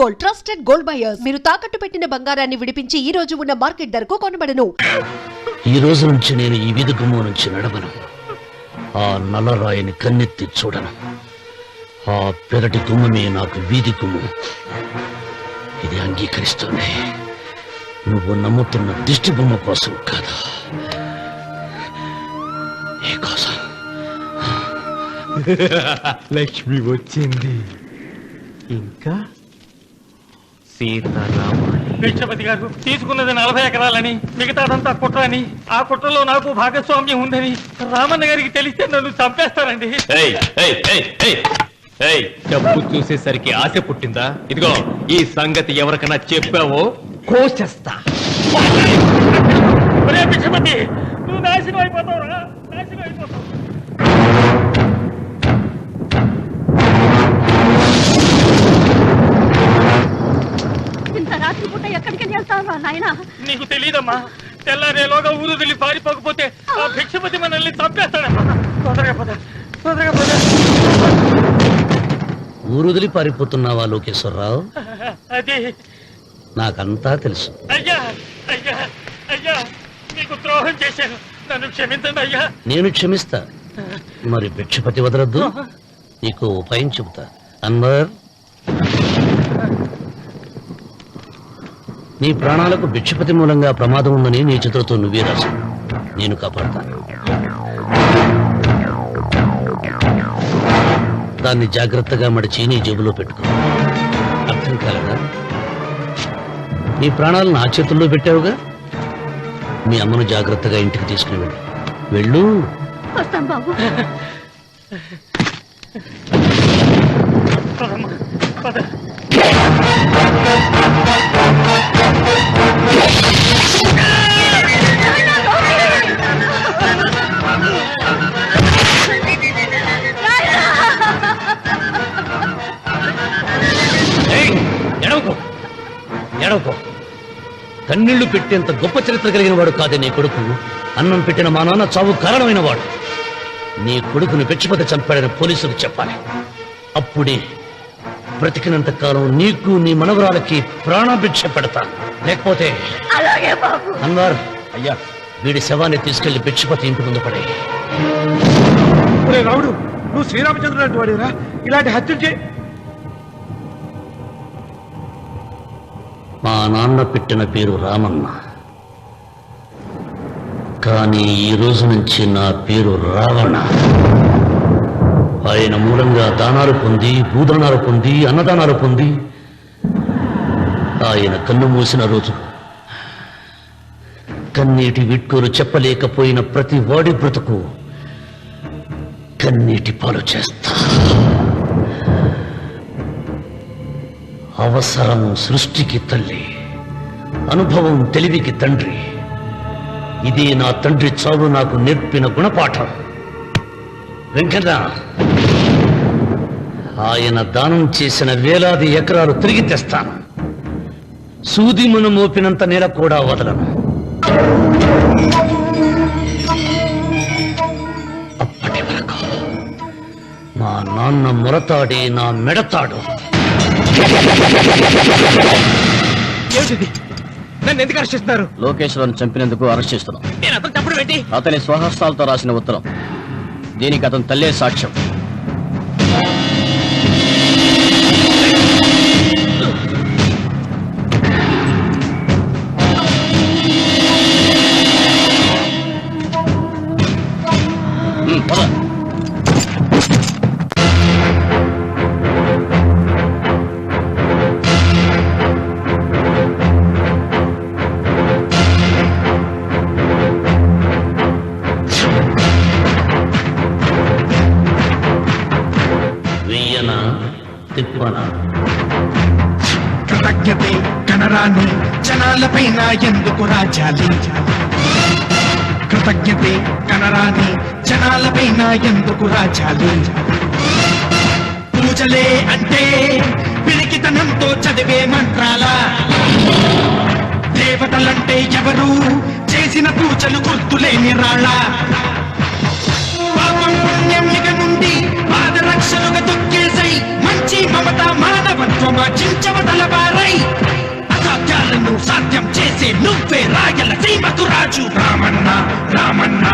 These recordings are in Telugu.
Gold, trusted gold buyers. మీరు తాకట్టు పెట్టిన బంగారాన్ని విడిపించి ఈ రోజు ఉన్న మార్కెట్ ధరకు కొనబడను. ఈ రోజు నుంచి నేను ఈ వీధి గుమ్మం నుంచి నడవను. ఆ నల్లరాయిని కన్నెత్తి చూడను. ఆ పెరటి గుమ్మమే నాకు వీధి గుమ్మం. ఇది అంగీకరిస్తుంది. నువ్వు నమ్ముతున్న దిష్టి బొమ్మ కోసం కాదా, ఏ కోసం? లక్ష్మి వచ్చింది. ఇంకా సీతారామాని. భిక్షపతి గారు తీసుకున్నది 40 ఎకరాలని, మిగతాదంతా కుట్ర అని, ఆ కుట్రలో నాకు భాగస్వామ్యం ఉందని రామన్న గారికి తెలిస్తే నన్ను చంపేస్తారండి. డబ్బు చూసేసరికి ఆశ పుట్టిందా? ఇదిగో ఈ సంగతి ఎవరికైనా చెప్పావో కోసేస్తా. ఒరే భిక్షపతి, నువ్వు నాశనం అయిపోతావురా, నాశనం అయిపోతావు. రాత్రిపూట ఎక్కడికి వెళ్తావా నాయనా? నీకు తెలియదమ్మా, తెల్లారేలోగా ఊరు వెళ్ళి పారిపోకపోతే ఆ భిక్షపతి మనల్ని చంపేస్తాడమ్మా. తొందరగా పద, తొందరగా పద. ఊరుదిలి పారిపోతున్నావా లోకేశ్వరరావు? అది నాకంతా తెలుసు. అయ్యా అయ్యా అయ్యా, నీకు ద్రోహం చేశాను, నన్ను క్షమించండి అయ్యా. నేను క్షమిస్తా, మరి భిక్షపతి వదలద్దు. నీకు ఉపాయం చెబుతా. అన్వర్, నీ ప్రాణాలకు భిక్షపతి మూలంగా ప్రమాదం ఉందని నీ చేతులతో నువ్వే రాసు. నేను కాపాడతాను. దాన్ని జాగ్రత్తగా మడిచి నీ జేబులో పెట్టుకో. అర్థం కాలేదా? నీ ప్రాణాలు నా చేతుల్లో పెట్టావుగా. మీ అమ్మను జాగ్రత్తగా ఇంటికి తీసుకుని వెళ్ళు. వెళ్ళు. వస్తాం బాబు. పద. ఎడవకో. కన్నీళ్లు పెట్టేంత గొప్ప చరిత్ర కలిగిన వాడు కాదే నీ కొడుకు. అన్నం పెట్టిన మా నాన్న చావు కారణమైన వాడు. నీ కొడుకుని భిక్షపతి చంపాడని పోలీసులకు చెప్పాలి. అప్పుడే బ్రతికినంత కాలం నీకు నీ మనవరాలకి ప్రాణభిక్ష పెడతా. లేకపోతే అన్వర్, అయ్యా, వీడి శవాన్ని తీసుకెళ్లి భిక్షపతి ఇంటి ముందు పడే. రావుడు, నువ్వు శ్రీరామచంద్రుడు లాంటి వాడిరా. ఇలాంటి హత్యలు చే. మా నాన్న పెట్టిన పేరు రామన్న, కానీ ఈ రోజు నుంచి నా పేరు రావణ. ఆయన మూలంగా దానాలు పొంది, భూదానాలు పొంది, అన్నదానాలు పొంది, ఆయన కన్ను మూసిన రోజు కన్నీటి విట్కూరు చెప్పలేకపోయిన ప్రతి వాడి బ్రతుకు కన్నీటి పాలు చేస్తా. అవసరం సృష్టికి తల్లి, అనుభవం తెలివికి తండ్రి. ఇది నా తండ్రి చావు నాకు నేర్పిన గుణపాఠం. వెంకన్న, ఆయన దానం చేసిన వేలాది ఎకరాలు తిరిగి తెస్తాను. సూదిమును మోపినంత నేల కూడా వదలను. అప్పటి వరకు మా నాన్న మొరతాడే నా మెడతాడు. ఏమిటిది? నన్ను ఎందుకు అరెస్ట్ చేస్తున్నారు? లోకేశ్వరన్ చంపినందుకు అరెస్ట్ చేస్తున్నాం. నేను అతను తప్పుడు పెట్టి అతని స్వహస్తాలతో రాసిన ఉత్తరం. దీనికి అతను తల్లే సాక్ష్యం. కృతజ్ఞతే కనరాని జనాలపైన ఎందుకు రాజాలి? కృతజ్ఞతే కనరాని జనాలపైన ఎందుకు రాజాలి? పూజలే అంటే పిరికితనంతో చదివే మంత్రాల, దేవతలంటే ఎవరు చేసిన పూజలు గుర్తులేని రాళ్ళ. పాపం పుణ్యం ఇక నుండి బాధల లక్షలుగా తొక్కేసై మంచి మమత మానవత్వమా చించవతలవారై అసాధ్యాలను సాధ్యం చేసే నువ్వే రాయలసీమకు రాజు రామన్న రామన్న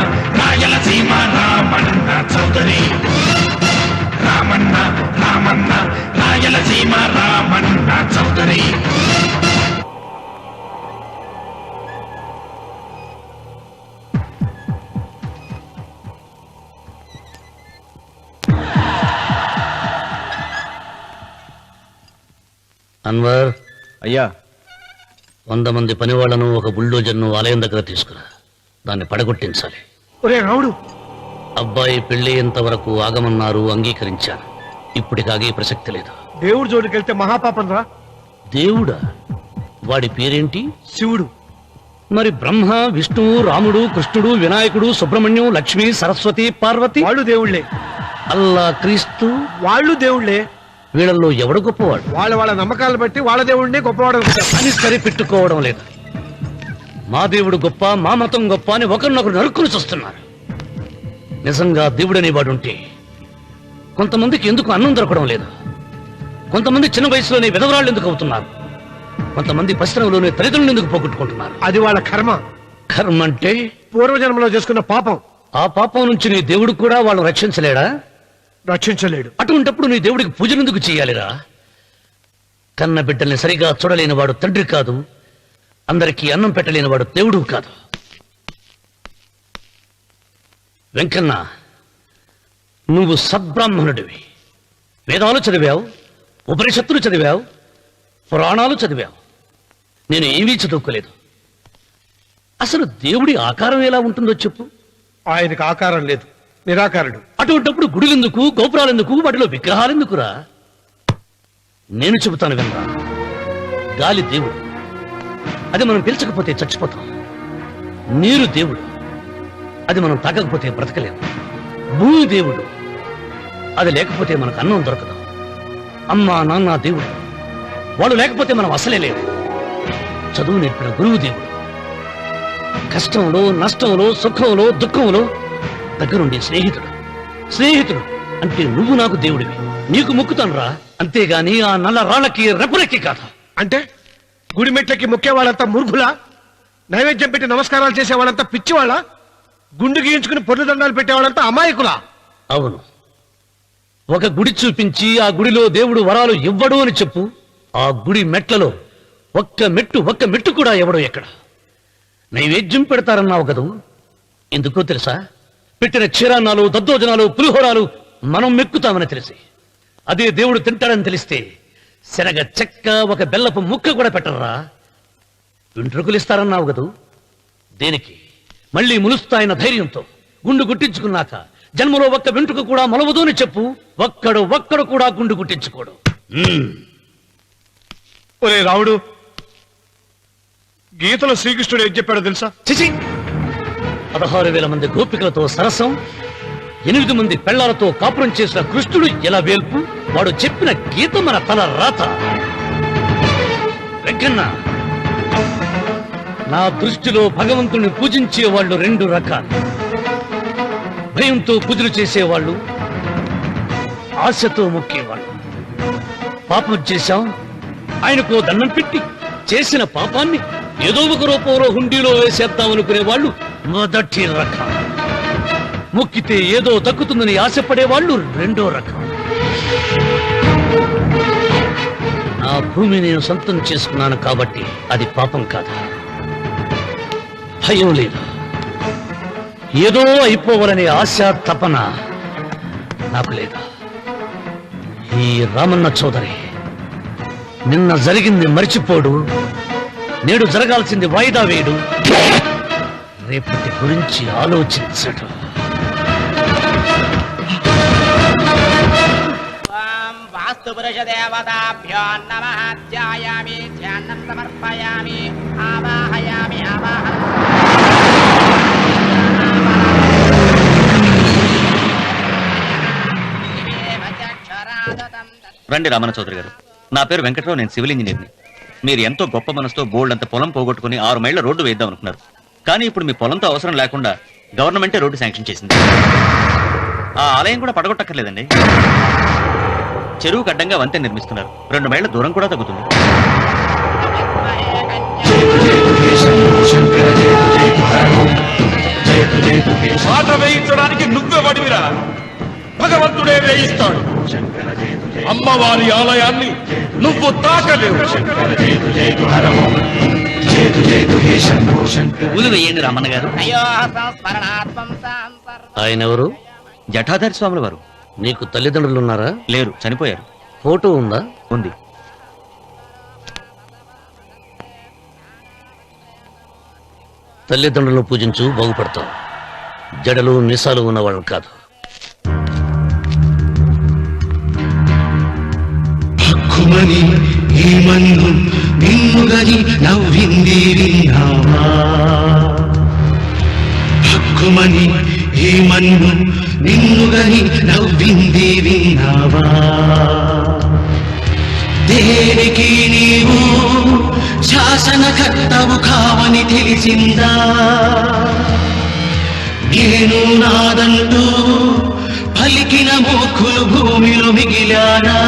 రాయలసీమ రామన్న చౌదరి రామన్న రామన్న రాయలసీమ రామన్న చౌదరి. అన్వర్, అయ్యా 100 మంది పనివాళ్లను ఒక బుల్డోజర్ను ఆలయం దగ్గర తీసుకురా. దాన్ని పడగొట్టించాలి. ఒరే రావుడు, అబ్బాయి పెళ్లి వరకు ఆగమన్నారు, అంగీకరించాను. ఇప్పటికి ఆగే ప్రసక్తి లేదు. దేవుడి జోలికెళ్తే మహాపాపం రా. దేవుడా? వాడి పేరేంటి? శివుడు. మరి బ్రహ్మ, విష్ణువు, రాముడు, కృష్ణుడు, వినాయకుడు, సుబ్రహ్మణ్యం, లక్ష్మి, సరస్వతి, పార్వతి, వాళ్ళు దేవుళ్లే. అల్లా, క్రీస్తు, వాళ్ళు దేవుళ్లే. వీళ్ళల్లో ఎవడు గొప్పవాడు? వాళ్ళ నమ్మకాలను బట్టి వాళ్ళ దేవుడిని గొప్పవాడు అనుకుంటారు. అని సరిపెట్టుకోవడం లేదు. మా దేవుడు గొప్ప, మా మతం గొప్ప అని ఒకరినొకరు నరుక్కుని చూస్తున్నారు. నిజంగా దేవుడనే వాడుంటే కొంతమందికి ఎందుకు అన్నం దొరకడం లేదు? కొంతమంది చిన్న వయసులోనే విధవరాళ్ళు ఎందుకు అవుతున్నారు? కొంతమంది పశ్చిమలోనే తల్లిదండ్రులు ఎందుకు పోగొట్టుకుంటున్నారు? అది వాళ్ళ కర్మ. కర్మ అంటే పూర్వజన్మలో చేసుకున్న పాపం. ఆ పాపం నుంచి నీ దేవుడు కూడా వాళ్ళు రక్షించలేడా? రక్షించలేడు. అటువంటప్పుడు నీ దేవుడికి పూజనెందుకు చేయాలిరా? కన్న బిడ్డల్ని సరిగా చూడలేని వాడు తండ్రి కాదు, అందరికీ అన్నం పెట్టలేని వాడు దేవుడు కాదు. వెంకన్న, నువ్వు సద్బ్రాహ్మణుడివి. వేదాలు చదివావు, ఉపనిషత్తులు చదివావు, పురాణాలు చదివావు. నేను ఏమీ చదువుకోలేదు. అసలు దేవుడి ఆకారం ఎలా ఉంటుందో చెప్పు. ఆయనకు ఆకారం లేదు, నిరాకారుడు. అటువంటిప్పుడు గుడులెందుకు, గోపురాలెందుకు, వాటిలో విగ్రహాలెందుకురా? నేను చెబుతాను వినరా. గాలి దేవుడు, అది మనం పీల్చకపోతే చచ్చిపోతాం. నీరు దేవుడు, అది మనం తాగకపోతే బ్రతకలేము. భూమి దేవుడు, అది లేకపోతే మనకు అన్నం దొరకదు. అమ్మ నాన్న దేవుడు, వాళ్ళు లేకపోతే మనం అసలే లేవు. చదువు నేర్పిన గురువు దేవుడు, కష్టంలో, నష్టంలో, సుఖంలో, దుఃఖంలో దగ్గరుండే స్నేహితుడు. స్నేహితుడు అంటే నువ్వు నాకు దేవుడివి. నీకు మొక్కుతాను రా, అంతేగాని ఆ నల్ల రాళ్ళకి రెప్పలెక్కి కాదు. అంటే గుడి మెట్లకి మొక్కే వాళ్ళంతా మూర్ఖులా? నైవేద్యం పెట్టి నమస్కారాలు చేసే వాళ్ళంతా పిచ్చివాళ్ళ? గుండు గీయించుకుని పొర్లు దండాలు పెట్టేవాళ్ళంతా అమాయకులా? అవును. ఒక గుడి చూపించి ఆ గుడిలో దేవుడు వరాలు ఇవ్వడు అని చెప్పు. ఆ గుడి మెట్లలో ఒక్క మెట్టు కూడా ఎవడో ఎక్కడ. నైవేద్యం పెడతారన్నావు కదూ, ఎందుకో తెలుసా? పెట్టిన క్షీరాన్నాలు, దద్దోజనాలు, పులిహోరాలు మనం మెక్కుతామని తెలిసి, అదే దేవుడు తింటాడని తెలిస్తే శనగ చెక్క, ఒక బెల్లపు ముక్క కూడా పెట్టరా. వెంట్రుకలిస్తారన్నావు కదూ, దేనికి? మళ్ళీ ములుస్తాయన్న ధైర్యంతో. గుండు గుట్టించుకున్నాక జన్మలో ఒక్క వెంట్రుక కూడా మొలవదు అని చెప్పు. ఒక్కడు కూడా గుండు గుట్టించుకోడు. ఒరే రావుడు, గీతలో శ్రీకృష్ణుడు ఏం చెప్పాడో తెలుసా? చిచి! 16,000 మంది గోపికలతో సరసం, 8 మంది పెళ్లాలతో కాపురం చేసిన కృష్ణుడు ఎలా వేల్పు? వాడు చెప్పిన గీత మన తల రాత. వెంకన్న, నా దృష్టిలో భగవంతుని పూజించే వాళ్ళు 2 రకాలు. భయంతో పూజలు చేసేవాళ్ళు, ఆశతో మొక్కేవాళ్ళు. పాపం చేశాం, ఆయనకు దండం పెట్టి చేసిన పాపాన్ని ఏదో ఒక రూపంలో హుండీలో వేసేద్దామనుకునే వాళ్ళు మొదటి రకం. మొక్కితే ఏదో దక్కుతుందని ఆశపడేవాళ్ళు 2వ రకం. నా భూమి నేను సొంతం చేసుకున్నాను కాబట్టి అది పాపం కాదు. భయం లేదు, ఏదో అయిపోవాలనే ఆశ, తపన నాకు లేదు. ఈ రామన్న చౌదరి నిన్న జరిగింది మర్చిపోడు, నేడు జరగాల్సింది వాయిదా వేయడు, రేపటి గురించి ఆలోచించడు. వాస్తు పురుష దేవతాభ్యో నమః. ధ్యాయామి, ధ్యానం సమర్పయామి, ఆవాహయామి, రండి రామన్న చౌదరి గారు. నా పేరు వెంకట్రావు, నేను సివిల్ ఇంజనీర్ని. మీరు ఎంతో గొప్ప మనసుతో బోల్డ్ అంత పొలం పోగొట్టుకుని 6 మైళ్ళ రోడ్డు వేద్దాం అనుకున్నారు. కానీ ఇప్పుడు మీ పొలంతో అవసరం లేకుండా గవర్నమెంటే రోడ్డు శాంక్షన్ చేసింది. ఆ ఆలయం కూడా పడగొట్టక్కర్లేదండి. చెరువుకు అడ్డంగా వంతెన నిర్మిస్తున్నారు. 2 మైళ్ళ దూరం కూడా తగ్గుతుంది. పాట వేయించడానికి నువ్వే వడివిరా, భగవంతుడే వేయిస్తాడు. అమ్మవారి ఆలయాన్ని నువ్వు తాకలేవు. పూలు వేయండి రామన్న గారు. అయ్యో సంస్మరణాత్మం సంసర్వ ఆయన ఎవరు? జటాధారి స్వాముల వారు. నీకు తల్లిదండ్రులు ఉన్నారా? లేరు, చనిపోయారు. ఫోటో ఉందా? ఉంది. తల్లిదండ్రులను పూజించు, బాగుపడతావు. జడలు నిసాలు ఉన్నవాళ్ళని కాదు. హక్కుమని ఈ మన్ను నిన్నుగని నవ్వింది విన్నావా? హక్కుమని ఈ మన్ను నిన్నుగని నవ్వింది విన్నావా? దేనికి నీవు శాసనకర్తవు కావని తెలిసిందా? నేను నాదంటూ పలికిన మూర్ఖులు భూమిలో మిగిలానా?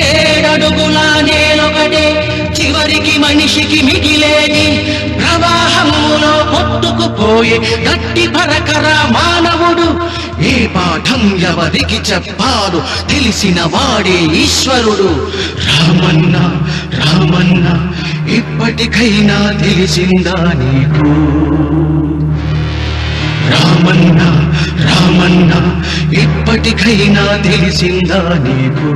7 అడుగుల నేలొకటే చివరికి మనిషికి మిగిలేది. ప్రవాహములో కొట్టుకుపోయే గట్టి పరకర మానవుడు. ఏ పాఠం ఎవరికి చెప్పాడు తెలిసిన వాడే ఈశ్వరుడు. రామన్న రామన్న ఇప్పటికైనా తెలిసిందా నీకు? రామన్న రామన్న ఇప్పటికైనా తెలిసిందా నీకు?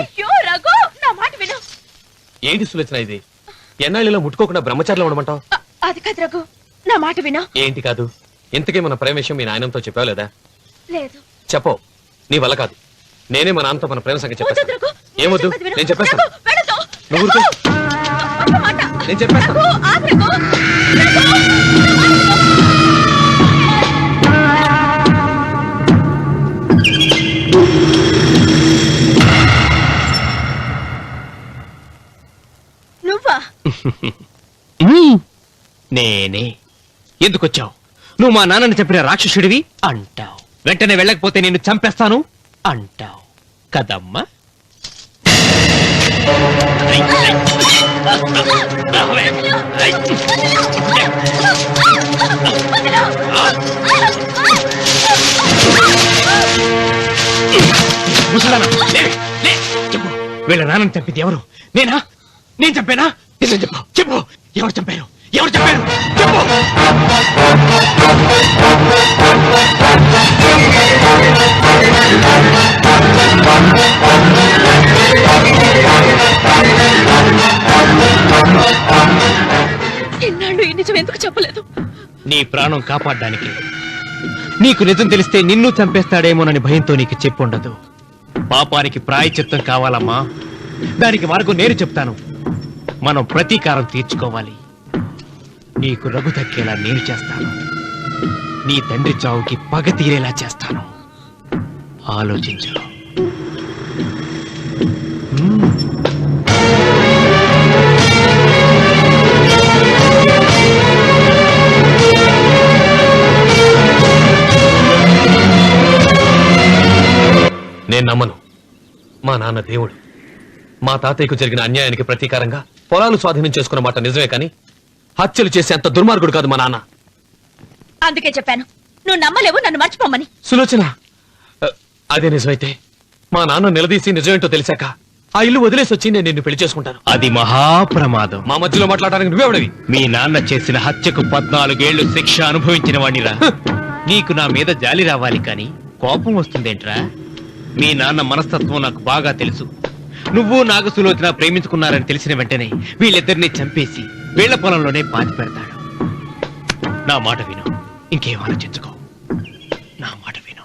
అయ్యో రఘు, నా మాట విను. ఏంటి సులోచన ఇది? ఎన్నాళ్ళలో ముట్టుకోకుండా బ్రహ్మచారిలో ఉండమంటావు? అది కాదు రఘు, నా మాట విను. ఏంటి కాదు? ఇంతకీ మన ప్రేమ విషయం మీ నాయనంతో చెప్పావు లేదా? లేదు. చెప్పవు. నీ వల్ల కాదు. నేనే మా నాన్నతో మన ప్రేమ సంగతి వద్దు చెప్పేస్తాను. రఘు, ఏమొద్దు, చెప్పేది విను. నేను చెప్పేస్తాను. రఘు, వెళ్ళొద్దు. నువ్వు రఘు, ఊరుకో. ఒక్క మాట. నేను చెప్పేస్తాను. రఘు, ఆగు రఘు. రఘు, నువ్వా? నేనే. ఎందుకొచ్చావు? నువ్వు మా నాన్నని చెప్పిన రాక్షసుడివి అంటావు. వెంటనే వెళ్ళకపోతే నేను చంపేస్తాను అంటావు కదమ్మా? ముసలానా, లే, లే, చెప్పు. వీళ్ళ నాన్నని చంపింది ఎవరు? నేనా? నేను చంపానా? నిజం చెప్పు, చెప్పు. ఎవరు చంపారు? ఎవరు చంపారు? చెప్పు. ఇన్నాళ్ళు ఈ నిజం ఎందుకు చెప్పలేదు? నీ ప్రాణం కాపాడడానికి. నీకు నిజం తెలిస్తే నిన్ను చంపేస్తాడేమోనని భయంతో నీకు చెప్పుండదు. పాపానికి ప్రాయశ్చిత్తం కావాలమ్మా. దానికి మార్గం నేను చెప్తాను. మనం ప్రతీకారం తీర్చుకోవాలి. నీకు రఘు దక్కేలా నేను చేస్తాను. నీ తండ్రి చావుకి పగ తీరేలా చేస్తాను. ఆలోచించు. నేను నమ్మను. మా నాన్న దేవుడు. మా తాతయ్యకు జరిగిన అన్యాయానికి ప్రతీకారంగా పొలాలు స్వాధీనం చేసుకున్న మాట నిజమే, కానీ హత్యలు చేసే అంత దుర్మార్గుడు కాదు మా నాన్న. అందుకే చెప్పాను, నువ్వు నమ్మలేవు, నన్ను మర్చిపోమని. సులోచన, అదే నిజమైతే మా నాన్న నిలదీసి నిజమేంటో తెలిసాక ఆ ఇల్లు వదిలేసి వచ్చి నేను నిన్ను పెళ్లి చేసుకుంటాను. అది మహాప్రమాదం. మా మధ్యలో మాట్లాడడానికి నువ్వెవడవి? మీ నాన్న చేసిన హత్యకు 14 ఏళ్లు శిక్ష అనుభవించిన వాణ్ణిరా. నీకు నా మీద జాలి రావాలి కానీ కోపం వస్తుందేంట్రా? మీ నాన్న మనస్తత్వం నాకు బాగా తెలుసు. నువ్వు నాగ సులోచన ప్రేమించుకున్నారని తెలిసిన వెంటనే వీళ్ళిద్దరిని చంపేసి వీళ్ల పొలంలోనే పాతి పెడతాడు. నా మాట విను, ఇంకేం ఆలోచించుకో. నా మాట విను.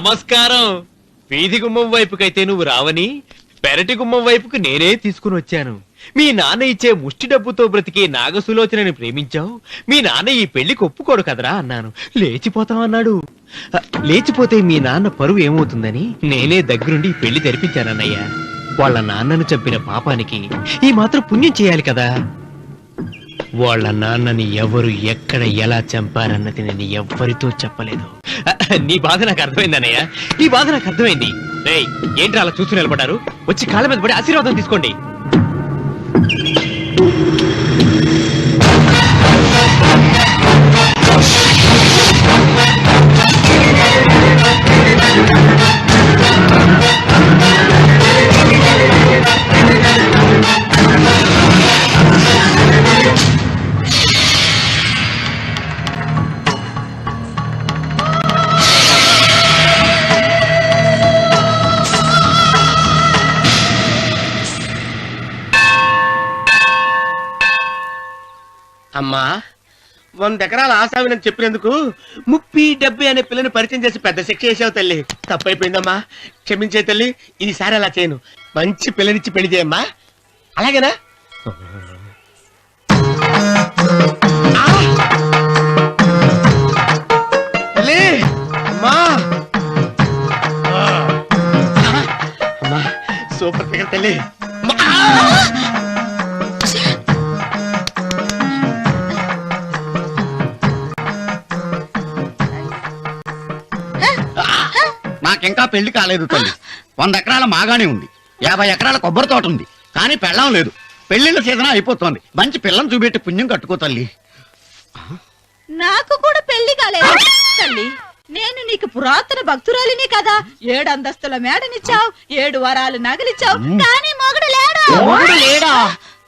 నమస్కారం. వీధి గుమ్మం వైపుకైతే నువ్వు రావని పెరటి గుమ్మం వైపుకు నేనే తీసుకుని వచ్చాను. మీ నాన్న ఇచ్చే ముష్టి డబ్బుతో బ్రతికే నాగసులోచనని ప్రేమించావు. మీ నాన్న ఈ పెళ్లికి ఒప్పుకోడు కదరా అన్నాను. లేచిపోతామన్నాడు. లేచిపోతే మీ నాన్న పరువు ఏమవుతుందని నేనే దగ్గరుండి ఈ పెళ్లి జరిపించానన్నయ్యా. వాళ్ళ నాన్నను చంపిన పాపానికి ఈ మాత్రం పుణ్యం చేయాలి కదా. వాళ్ళ నాన్నని ఎవరు ఎక్కడ ఎలా చంపారన్నది నేను ఎవ్వరితో చెప్పలేదు. నీ బాధ నాకు అర్థమైంది అన్నయ్య, నీ బాధ నాకు అర్థమైంది. రేయ్, ఏంటి అలా చూస్తూ నిలబడ్డారు? వచ్చి కాళ్ళ మీద పడి ఆశీర్వాదం తీసుకోండి. అమ్మా 100 ఎకరాల ఆసావినని చెప్పినందుకు 30-70 అనే పిల్లని పరిచయం చేసి పెద్ద శిక్ష చేసావు తల్లి. తప్పైపోయిందమ్మా, క్షమించే తల్లి. ఈసారి అలా చేయను. మంచి పిల్లనిచ్చి పెళ్లి చేయమ్మా, అలాగేనా? తల్లి, అమ్మా అమ్మా, సూపర్ ఫిగర్ తల్లి. నాకింకా పెళ్లి కాలేదు తల్లి. 100 ఎకరాల మాగానే ఉంది, 50 ఎకరాల కొబ్బరి తోట ఉంది, కానీ పెళ్ళం లేదు. పెళ్లిళ్ళ సీజన్ అయిపోతుంది. మంచి పిల్లని చూపెట్టి పుణ్యం కట్టుకో తల్లి. నాకు కూడా పెళ్లి కాలేదు తల్లి. నేను నీకు పురాతన భక్తురాలిని కదా. 7 అంతస్తుల మేడనిచ్చావు, 7 వరాలు నగలిచ్చావు, కానీ మొగుడు లేడు. మొగుడు లేడా?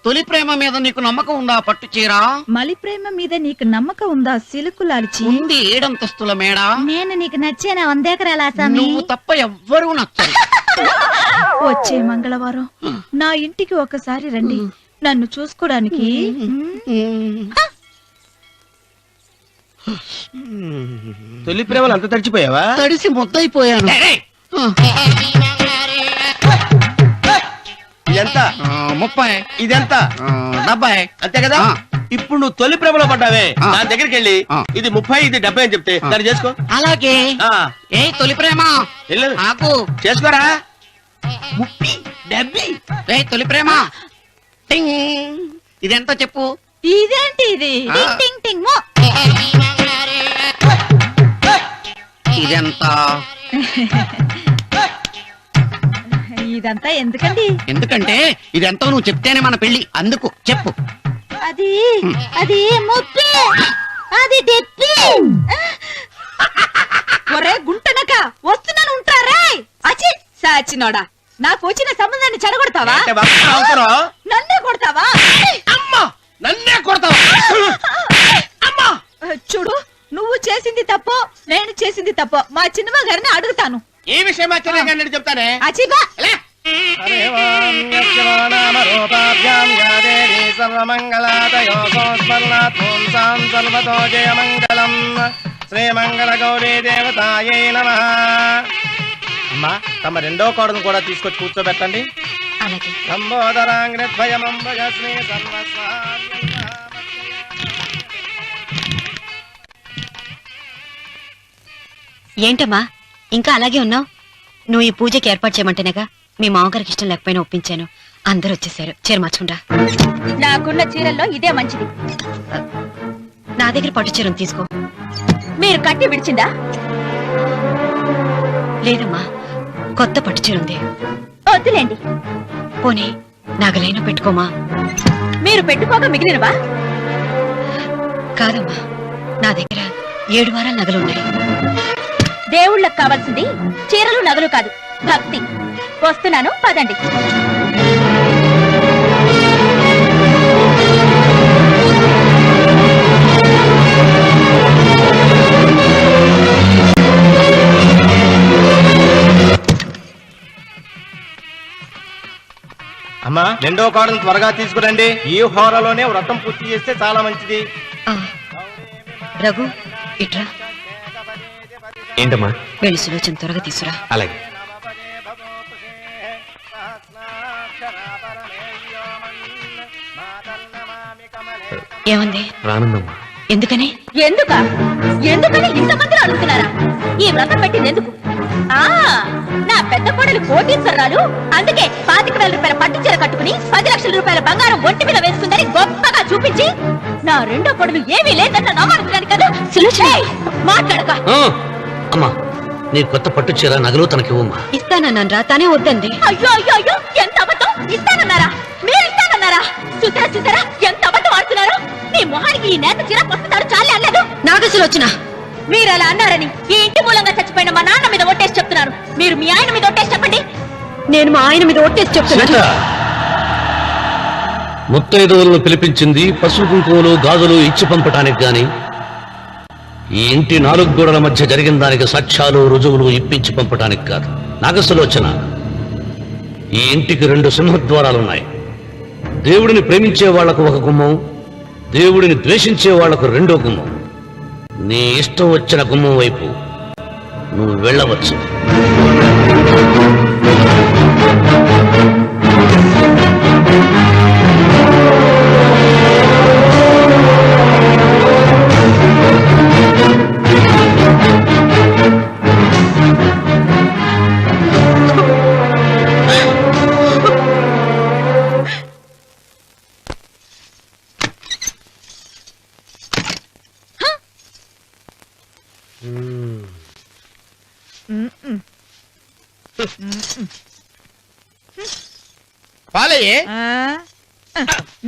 తొలి ప్రేమ మీద నీకు నమ్మకం ఉందా? పట్టు చీరా. మలి ప్రేమ మీద నీకు నమ్మకం ఉందా? సిలుకులాల్చి ఉంది 7 అంతస్తుల మేడ. నేను నీకు నచ్చేనా 100 ఎకరాల ఆసామి? నువ్వు తప్ప ఎవ్వరూ నచ్చరు. వచ్చే మంగళవారం నా ఇంటికి ఒకసారి రండి, నన్ను చూసుకోడానికి. తొలి ప్రేమలు అంత తడిచిపోయావా? తడిసి ముద్దయిపోయాను. ఎంత? 30. ఇదెంత? 70. అంతే కదా. ఇప్పుడు నువ్వు తొలి ప్రేమలో పడ్డావే, దాని దగ్గరికి వెళ్ళి ఇది 30 ఇది 70 అని చెప్తే దాన్ని చేసుకో. అలాగే. ఏ తొలి ప్రేమ నాకు చేసుకోరా. 30 70. ఏ తొలి ప్రేమ టింగ్. ఇదెంత చెప్పు? ఇదేంటి ఇది? టింగ్ టింగ్ టింగ్ మో. ఇదెంత? ఇదంతా ఎందుకండి? ఎందుకంటే ఇదెంతో నువ్వు చెప్తేనే మన పెళ్లి. అందుకు చెప్పు. అది అది ముప్పి, అది డెప్పి. ఒరే గుంటనక, వస్తున్నాను ఉంటారా? అచి సాచినోడా, నాకు వచ్చిన సంబంధాన్ని చెడగొడతావా? నన్నే కొడతావా? అమ్మా, నన్నే కొడతావా? అమ్మా, చూడు, నువ్వు చేసింది తప్పు, నేను చేసింది తప్పు. మా చిన్నమ్మ గారిని అడుగుతాను. ఈ విషయం మా చిన్న గారిని చెప్తానే. అచిబా శ్రీమంగళ గౌరీ దేవతాయై నమః. అమ్మా, తమ రెండో కోడను కూడా తీసుకొచ్చి కూర్చోబెట్టండి. ఏంటమ్మా ఇంకా అలాగే ఉన్నావు? నువ్వు ఈ పూజకి ఏర్పాటు చేయమంటేనేగా మీ మామగారికి ఇష్టం లేకపోయినా ఒప్పించాను. అందరూ వచ్చేసారు. చీర మార్చుకుంటా. నాకున్న చీరల్లో ఇదే మంచిది. నా దగ్గర పట్టు చీరను తీసుకో. మీరు కట్టి విడిచిందా? లేదమ్మా, కొత్త పట్టు చీర ఉంది. వద్దులేండి. పోనీ నాగలైనా పెట్టుకోమా. మీరు పెట్టుకోక మిగిలినవా? కాదమ్మా, నా దగ్గర 7 వారాల నగలున్నాయి. దేవుళ్ళకు కావాల్సింది చీరలు నగలు కాదు, భక్తి. వస్తున్నాను, పదండి. అమ్మా, రెండో కోడను త్వరగా తీసుకురండి. ఈ హోరలోనే వ్రతం పూర్తి చేస్తే చాలా మంచిది. రఘు, ఇట్రా. ఏంటమ్మా? వెళ్ళి సులోచన త్వరగా తీసురా. అలాగే. ఏమంది? రానుందమ్మా. ఎందుకని? ఎందుకని ఇంతమంది అడుగుతున్నారా? ఈ వ్రతం పెట్టింది ఎందుకు? నా పెద్ద కోడలు కోటీశ్వరరాలు, అందుకే 25,000 రూపాయల పట్టు చీర కట్టుకుని 10 లక్షల రూపాయల బంగారం ఒంటి మీద వేసుకుందని గొప్పగా చూపించి, నా రెండో కోడలు ఏమీ లేదన్న నమ్మకాన్ని కదా మాట్లాడక. అమ్మా, నీ కొత్త పట్టు చీర నగలు తనకివ్వమ్మా. ఇస్తానన్నారా? తానే వద్దండి. అయ్యో అయ్యో అయ్యో, ఎంత అబద్ధం! ఇస్తానన్నారా? మీరు ఇస్తానన్నారా? చూసారా చూసారా ఎంత అబద్ధం ఆడుతున్నారు? మీ మొహానికి ఈ నేత చీర వస్తాడు చాలే అనలేదు. నాగసులోచన, మీరు అలా అన్నారని ఈ ఇంటి మూలంగా చచ్చిపోయిన మా నాన్న మీద ఒట్టేసి చెప్తున్నారు. మీరు మీ ఆయన మీద ఒట్టేసి చెప్పండి. నేను మా ఆయన మీద ఒట్టేసి చెప్తున్నాను. ముత్తైదువులను పిలిపించింది పసుపు కుంకుమలు గాజులు ఇచ్చి పంపటానికి గాని, ఈ ఇంటి 4 గోడల మధ్య జరిగిన దానికి సాక్ష్యాలు రుజువులు ఇప్పించి పంపటానికి కాదు. నాగసులోచన, ఈ ఇంటికి 2 సింహద్వారాలున్నాయి. దేవుడిని ప్రేమించే వాళ్లకు ఒక గుమ్మం, దేవుడిని ద్వేషించే వాళ్లకు 2వ గుమ్మం. నీ ఇష్టం వచ్చిన గుమ్మం వైపు నువ్వు వెళ్ళవచ్చు. పాలయ్యే